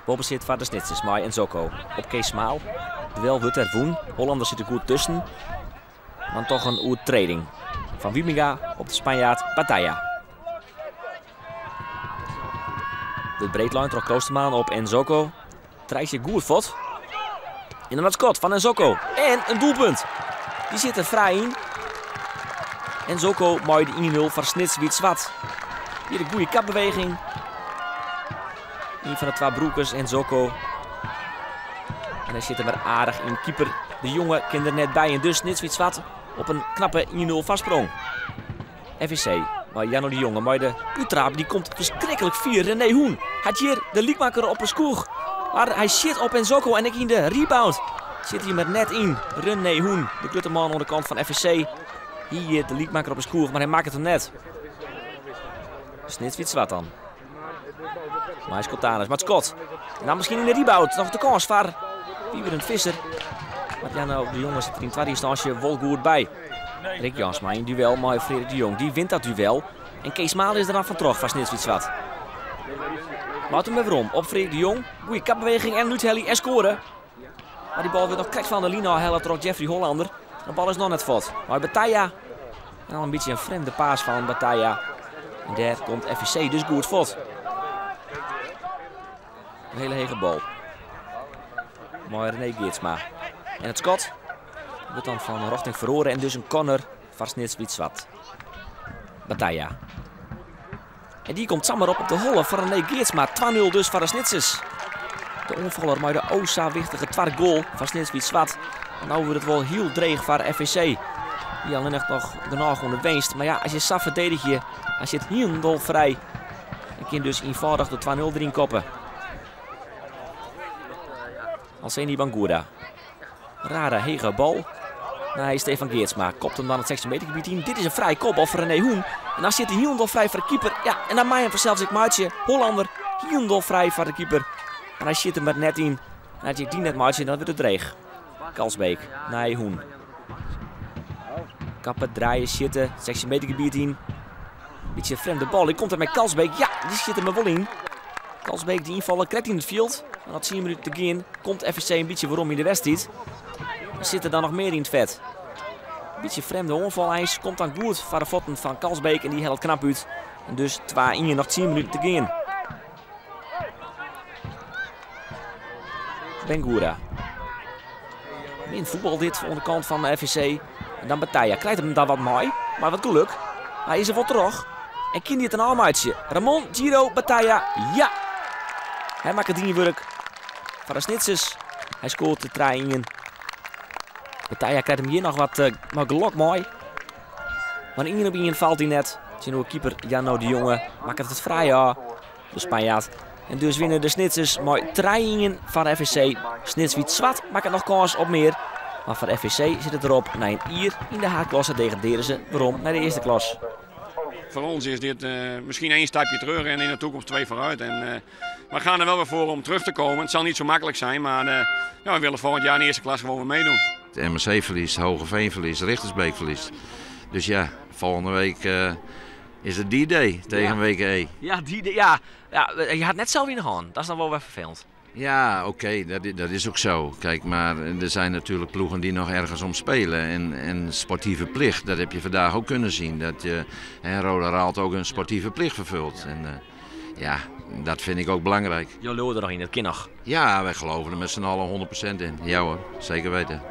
Balbezit van de Snitsers, Mai en Zoko. Op Kees Smaal. Duel wordt er woen. Hollanders zitten goed tussen. Dan toch een overtreding van Wiminga op de Spanjaard Batalla. De breedlijn trok Kloostermaan op Nzoko. Trijsje goed vod. En dan het schot van Nzoko. En een doelpunt. Die zit er vrij in. Nzoko mooi de 1-0 van Snits Wit-Zwart. Hier een goede kapbeweging. Een van de twee broekers Nzoko. En hij zit er maar aardig in. Keeper de jonge kind er net bij. En dus Snits Wit-Zwart op een knappe 1-0 vastsprong. FVC. Maar Janno de Jonge, maar de uittrap die komt verschrikkelijk vier. René Hoen had hier de liekmaker op een skoeg. Maar hij zit op Nzoko en ik in de rebound. Zit hier met net in. René Hoen, de klutterman aan de kant van FVC. Hier de liekmaker op een skoeg, maar hij maakt het hem net. Snits Wit-Zwart dan. Maar hij is Kotanus, maar Scott. Nou misschien in de rebound. Nog de kans voor Wieberend Visser. Maar Janno de Jonge zit er in tweede instantie wel goed bij. Rick Jansma in duel, maar Frederik de Jong die wint dat duel. En Kees Maal is er dan van terug van Snits Wit-Zwart. Laat hem even om op Frederik de Jong. Goeie kapbeweging en Nutelli en scoren. Maar die bal wordt nog krijgt van de Lina. Hij trok Jeffrey Hollander. De bal is nog net vod. Maar Batalla. En dan een beetje een vreemde paas van Batalla. En daar komt FVC dus goed vod. Een hele hege bal. Maar René Geertsma. En het schot wordt dan van Rochting verloren en dus een corner van Snits Wit-Zwart. Batalla. En die komt samen op de holle van René Geertsma. 2-0 dus voor de Snitsers. De onvaller maar de Osa-wichtige tweede goal van Snits Wit-Zwart. En nu wordt het wel heel dreig voor FVC. Die alleen nog genoeg onder winst. Maar ja, als je saf verdedigt je, als je het heel vrij. Dan kun je dus eenvoudig de 2-0 erin koppen. Alseni Bangura. Rare hege bal. Nee, Stefan Geertsma kopt hem dan het 16 meter gebied in. Dit is een vrij kopbal voor René Hoen. En dan zit hij heel vrij voor de keeper. Ja, en dan mij hem vanzelfs ik maatje. Hollander heel vrij voor de keeper. En hij zit hem er net in. En hij zit die net maatje en dan wordt het dreig. Kalsbeek. Nee, Hoen. Kappen, draaien, zitten. 16 meter gebied in. Beetje een vreemde bal. Die komt er met Kalsbeek. Ja, die zit er maar wel in. Kalsbeek die invallen krijgt in het veld. En dat 10 minuten te gaan. Komt FVC een beetje waarom in de wedstrijd. Er zit er dan nog meer in het vet. Een beetje vreemde onvalijs. Komt dan goed voor de voeten van Kalsbeek. En die helpt knap uit. En dus 2-1 nog 10 minuten te gaan. Bangura. Min voetbal dit aan de kant van de FVC. En dan Batalla. Krijgt hem dan wat mooi. Maar wat geluk. Hij is er voor terug. En kind dit een armuitje. Ramon, Giro, Batalla. Ja! Hij maakt het dienwerk van de Snitsers. Hij scoort de treinen. Batalla krijgt hem hier nog wat gelok mooi. Maar in op in valt hij net. Zijn keeper Janno de Jonge maakt het vrij aan. De Spanjaard. En dus winnen de Snitsers mooi treinen van FVC. Snits Wit-Zwart maakt het nog kans op meer. Maar voor FVC zit het erop. Na een uur in de H-klasse degraderen ze. Waarom? Naar de eerste klas. Voor ons is dit misschien 1 stapje terug en in de toekomst 2 vooruit. En, we gaan er wel weer voor om terug te komen. Het zal niet zo makkelijk zijn, maar ja, we willen volgend jaar in de eerste klas gewoon weer meedoen. De MSC verliest, Hogeveen verliest, Richtersbeek verliest. Dus ja, volgende week is het die day tegen WKE. Ja, ja, je had net zo weer gaan. Dat is dan wel weer vervelend. Ja, oké, dat is ook zo. Kijk, maar er zijn natuurlijk ploegen die nog ergens om spelen. En sportieve plicht, dat heb je vandaag ook kunnen zien. Dat Roda Raalt ook een sportieve plicht vervult. En ja, dat vind ik ook belangrijk. Jullie horen er nog in, dat kind nog. Ja, wij geloven er met z'n allen 100% in. Ja hoor, zeker weten.